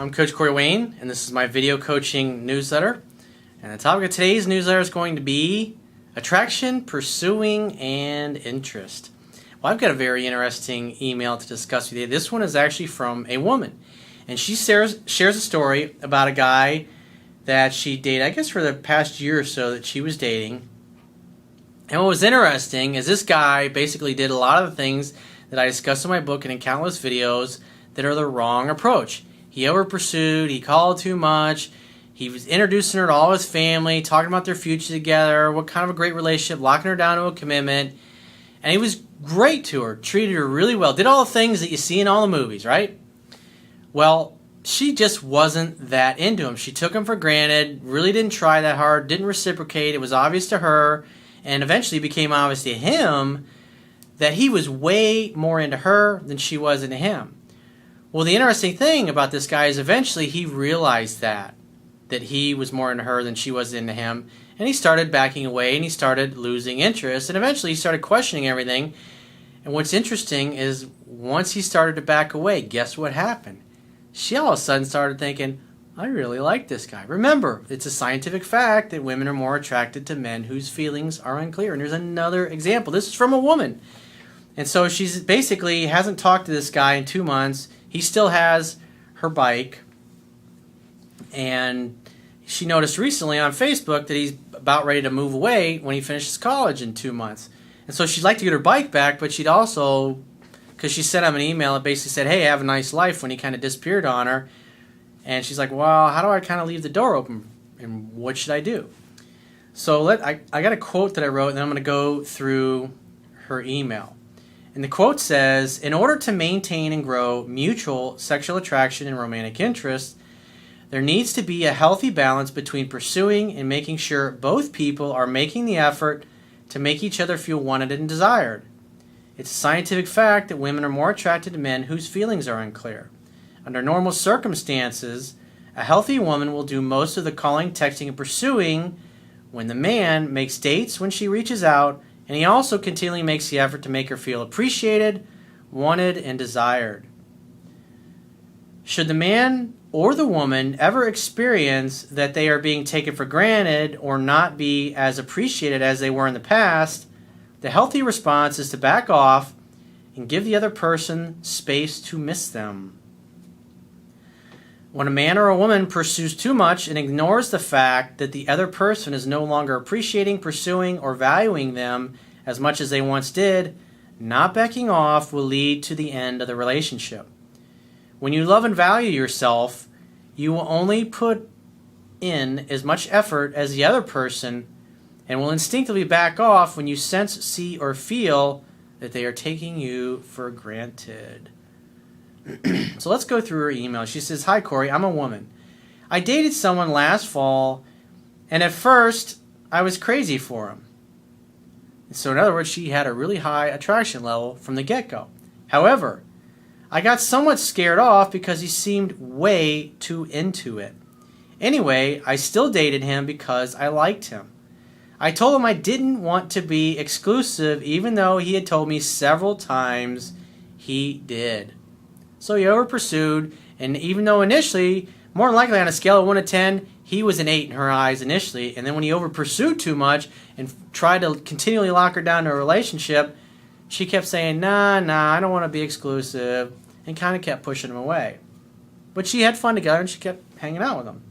I'm Coach Corey Wayne, and this is my video coaching newsletter. And the topic of today's newsletter is going to be attraction, pursuing, and interest. Well, I've got a very interesting email to discuss with you. This one is actually from a woman, and she shares a story about a guy that she dated, I guess for the past year or so that she was dating. And what was interesting is this guy basically did a lot of the things that I discussed in my book and in countless videos that are the wrong approach. He over-pursued, he called too much, he was introducing her to all his family, talking about their future together, what kind of a great relationship, locking her down to a commitment. And he was great to her, treated her really well, did all the things that you see in all the movies, right? Well, she just wasn't that into him. She took him for granted, really didn't try that hard, didn't reciprocate. It was obvious to her, and eventually became obvious to him that he was way more into her than she was into him. Well, the interesting thing about this guy is eventually he realized that he was more into her than she was into him, and he started backing away and he started losing interest, and eventually he started questioning everything. And what's interesting is once he started to back away, guess what happened? She all of a sudden started thinking, I really like this guy. Remember, it's a scientific fact that women are more attracted to men whose feelings are unclear. And there's another example. This is from a woman. And so she's basically hasn't talked to this guy in 2 months. He still has her bike, and she noticed recently on Facebook that he's about ready to move away when he finishes college in 2 months. And so she'd like to get her bike back, but she'd also, because she sent him an email that basically said, hey, have a nice life, when he kind of disappeared on her. And she's like, well, how do I kind of leave the door open, and what should I do? So I got a quote that I wrote, and then I'm going to go through her email. And the quote says, in order to maintain and grow mutual sexual attraction and romantic interest, there needs to be a healthy balance between pursuing and making sure both people are making the effort to make each other feel wanted and desired. It's a scientific fact that women are more attracted to men whose feelings are unclear. Under normal circumstances, a healthy woman will do most of the calling, texting, and pursuing when the man makes dates when she reaches out, and he also continually makes the effort to make her feel appreciated, wanted, and desired. Should the man or the woman ever experience that they are being taken for granted or not be as appreciated as they were in the past, the healthy response is to back off and give the other person space to miss them. When a man or a woman pursues too much and ignores the fact that the other person is no longer appreciating, pursuing, or valuing them as much as they once did, not backing off will lead to the end of the relationship. When you love and value yourself, you will only put in as much effort as the other person and will instinctively back off when you sense, see, or feel that they are taking you for granted. So let's go through her email. She says, hi Corey, I'm a woman. I dated someone last fall, and at first I was crazy for him. So in other words, she had a really high attraction level from the get-go. However, I got somewhat scared off because he seemed way too into it. Anyway, I still dated him because I liked him. I told him I didn't want to be exclusive, even though he had told me several times he did. So he over-pursued, and even though initially, more than likely on a scale of 1 to 10, he was an 8 in her eyes initially, and then when he over-pursued too much and tried to continually lock her down to a relationship, she kept saying, nah, I don't want to be exclusive, and kind of kept pushing him away. But she had fun together, and she kept hanging out with him.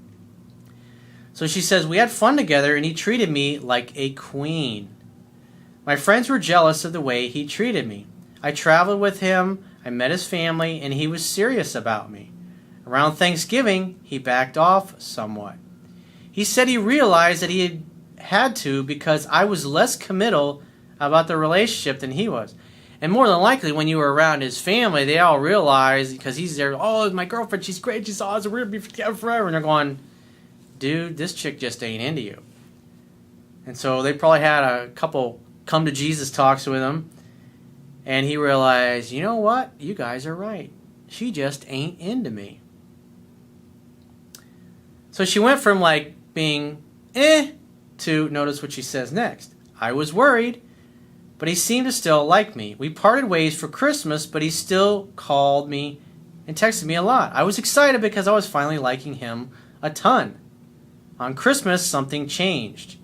So she says, we had fun together, and he treated me like a queen. My friends were jealous of the way he treated me. I traveled with him, I met his family, and he was serious about me. Around Thanksgiving, he backed off somewhat. He said he realized that he had to because I was less committal about the relationship than he was. And more than likely, when you were around his family, they all realized, because he's there, oh, my girlfriend, she's great, she's awesome, we're going to be together forever. And they're going, dude, this chick just ain't into you. And so they probably had a couple come to Jesus talks with him. And he realized, you know what? You guys are right. She just ain't into me. So she went from like being to, notice what she says next. I was worried, but he seemed to still like me. We parted ways for Christmas, but he still called me and texted me a lot. I was excited because I was finally liking him a ton. On Christmas, something changed.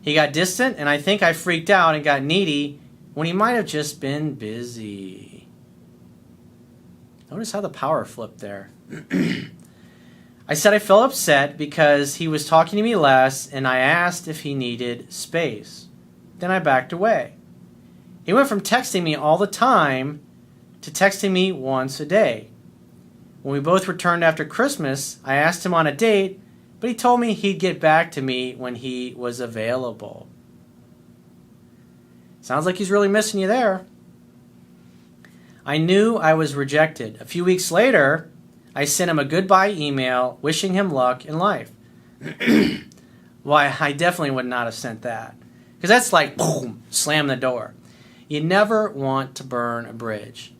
He got distant, and I think I freaked out and got needy when he might have just been busy. Notice how the power flipped there. I said I felt upset because he was talking to me less, and I asked if he needed space. Then I backed away. He went from texting me all the time to texting me once a day. When we both returned after Christmas, I asked him on a date, but he told me he'd get back to me when he was available. Sounds like he's really missing you there. I knew I was rejected. A few weeks later, I sent him a goodbye email wishing him luck in life. Well, I definitely would not have sent that. Because that's like, boom, slam the door. You never want to burn a bridge.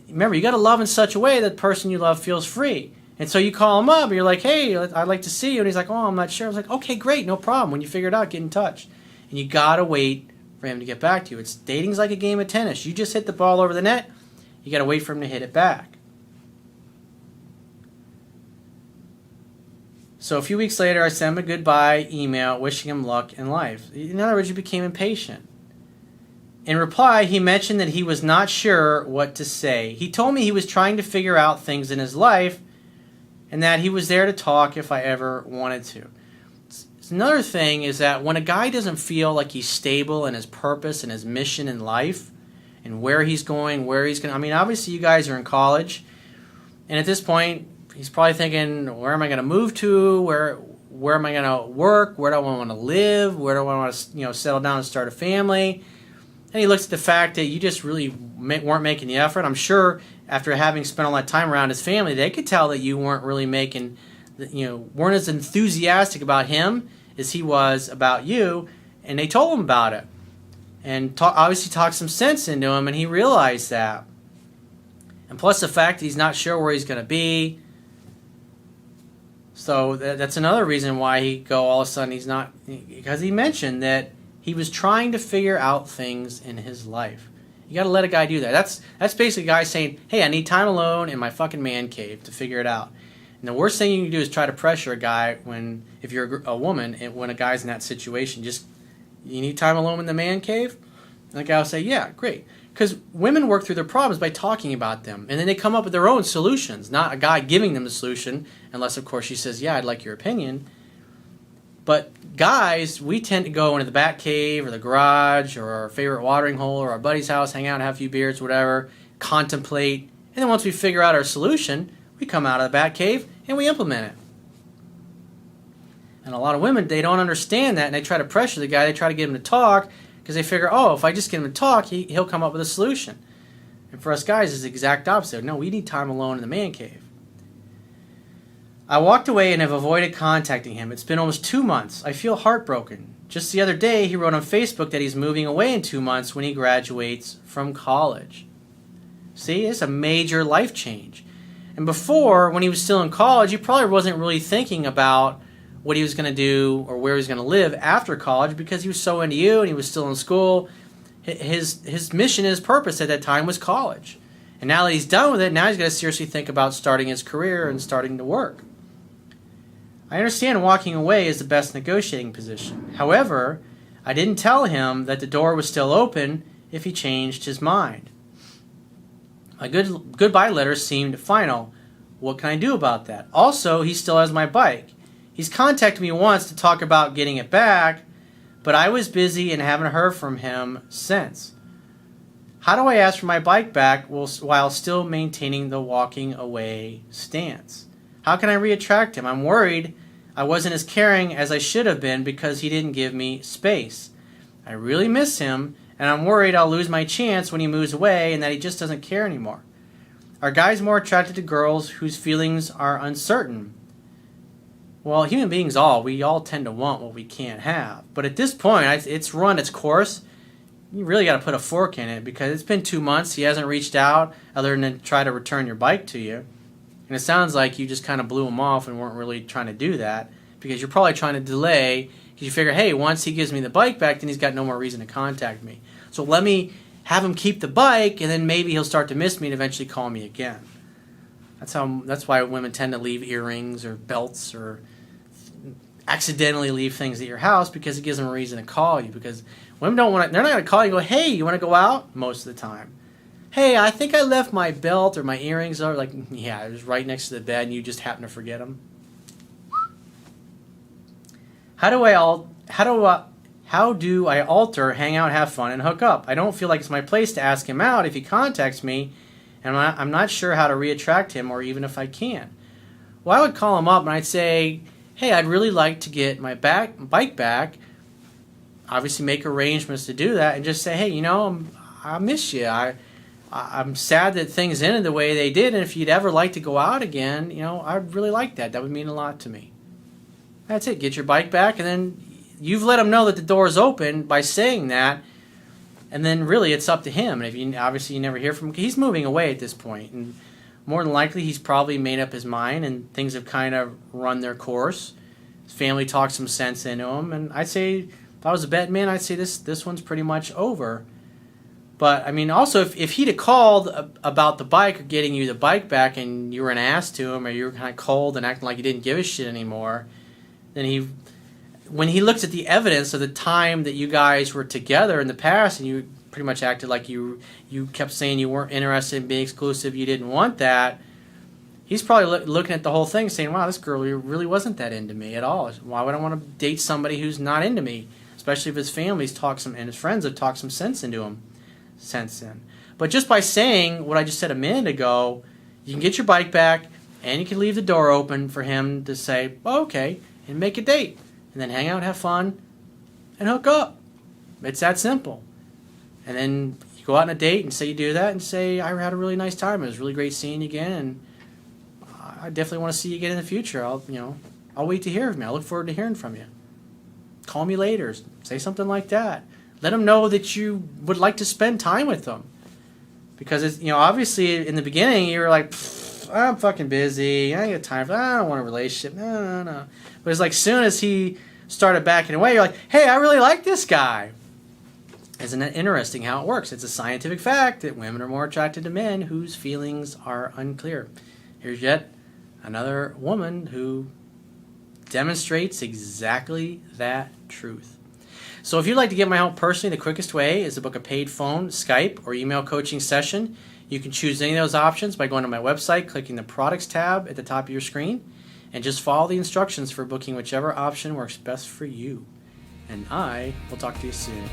Remember, you got to love in such a way that the person you love feels free. And so you call him up, and you're like, hey, I'd like to see you. And he's like, oh, I'm not sure. I was like, okay, great, no problem. When you figure it out, get in touch. And you got to wait for him to get back to you. Dating's like a game of tennis. You just hit the ball over the net. You got to wait for him to hit it back. So a few weeks later, I sent him a goodbye email wishing him luck in life. In other words, you became impatient. In reply, he mentioned that he was not sure what to say. He told me he was trying to figure out things in his life and that he was there to talk if I ever wanted to. Another thing is that when a guy doesn't feel like he's stable in his purpose and his mission in life and where he's going, where he's going, I mean, obviously you guys are in college, and at this point, he's probably thinking, where am I going to move to? Where am I going to work? Where do I want to live? Where do I want to settle down and start a family? And he looks at the fact that you just really weren't making the effort. I'm sure after having spent all that time around his family, they could tell that you weren't really weren't as enthusiastic about him as he was about you, and they told him about it. And obviously talked some sense into him, and he realized that. And plus the fact that he's not sure where he's going to be. So that's another reason why all of a sudden he's not, because he mentioned that he was trying to figure out things in his life. You got to let a guy do that. That's basically a guy saying, hey, I need time alone in my fucking man cave to figure it out. And the worst thing you can do is try to pressure a guy if you're a woman, when a guy's in that situation. Just, you need time alone in the man cave? And the guy will say, yeah, great. Because women work through their problems by talking about them. And then they come up with their own solutions, not a guy giving them the solution, unless, of course, she says, yeah, I'd like your opinion. But guys, we tend to go into the bat cave or the garage or our favorite watering hole or our buddy's house, hang out, have a few beers, whatever, contemplate. And then once we figure out our solution, we come out of the bat cave and we implement it. And a lot of women, they don't understand that, and they try to pressure the guy. They try to get him to talk because they figure, oh, if I just get him to talk, he'll come up with a solution. And for us guys, it's the exact opposite. No, we need time alone in the man cave. I walked away and have avoided contacting him. It's been almost 2 months. I feel heartbroken. Just the other day, he wrote on Facebook that he's moving away in 2 months when he graduates from college. See, it's a major life change. And before, when he was still in college, he probably wasn't really thinking about what he was going to do or where he was going to live after college because he was so into you and he was still in school. His mission, his purpose at that time was college. And now that he's done with it, now he's got to seriously think about starting his career and starting to work. I understand walking away is the best negotiating position. However, I didn't tell him that the door was still open if he changed his mind. My goodbye letter seemed final. What can I do about that? Also, he still has my bike. He's contacted me once to talk about getting it back, but I was busy and haven't heard from him since. How do I ask for my bike back while still maintaining the walking away stance? How can I reattract him? I'm worried I wasn't as caring as I should have been because he didn't give me space. I really miss him, and I'm worried I'll lose my chance when he moves away and that he just doesn't care anymore. Are guys more attracted to girls whose feelings are uncertain? Well, human beings we all tend to want what we can't have. But at this point, it's run its course. You really got to put a fork in it because it's been 2 months. He hasn't reached out other than to try to return your bike to you. And it sounds like you just kind of blew him off and weren't really trying to do that because you're probably trying to delay because you figure, hey, once he gives me the bike back, then he's got no more reason to contact me. So let me have him keep the bike, and then maybe he'll start to miss me and eventually call me again. That's why women tend to leave earrings or belts or accidentally leave things at your house, because it gives them a reason to call you. Because women don't want to, they're not going to call you and go, hey, you want to go out? Most of the time. Hey, I think I left my belt or my earrings. Or like, yeah, it was right next to the bed and you just happen to forget them. How do I alter, hang out, have fun, and hook up? I don't feel like it's my place to ask him out if he contacts me, and I'm not sure how to reattract him, or even if I can. Well, I would call him up and I'd say, hey, I'd really like to get my bike back. Obviously make arrangements to do that, and just say, hey, I miss you. I'm sad that things ended the way they did, and if you'd ever like to go out again, I'd really like that. That would mean a lot to me. That's it. Get your bike back, and then you've let him know that the door is open by saying that, and then really it's up to him. And if you never hear from him, he's moving away at this point, and more than likely he's probably made up his mind, and things have kind of run their course. His family talked some sense into him, and I'd say, if I was a betting man, I'd say this one's pretty much over. But I mean, also, if he'd have called about the bike or getting you the bike back, and you were an ass to him, or you were kind of cold and acting like you didn't give a shit anymore, then when he looks at the evidence of the time that you guys were together in the past, and you pretty much acted like you kept saying you weren't interested in being exclusive, you didn't want that, he's probably looking at the whole thing saying, wow, this girl really wasn't that into me at all. Why would I want to date somebody who's not into me? Especially if his family's and his friends have talked some sense into him. But just by saying what I just said a minute ago, you can get your bike back, and you can leave the door open for him to say, oh, okay, and make a date. And then hang out, have fun, and hook up. It's that simple. And then you go out on a date and say you do that, and say, I had a really nice time. It was really great seeing you again, and I definitely want to see you again in the future. I'll wait to hear from you. I look forward to hearing from you. Call me later. Say something like that. Let them know that you would like to spend time with them. Because it's, obviously in the beginning you were like, I'm fucking busy. I ain't got time for that. I don't want a relationship. No. But it's like, soon as he started backing away, you're like, hey, I really like this guy. Isn't it interesting how it works? It's a scientific fact that women are more attracted to men whose feelings are unclear. Here's yet another woman who demonstrates exactly that truth. So if you'd like to get my help personally, the quickest way is to book a paid phone, Skype, or email coaching session. You can choose any of those options by going to my website, clicking the products tab at the top of your screen, and just follow the instructions for booking whichever option works best for you. And I will talk to you soon.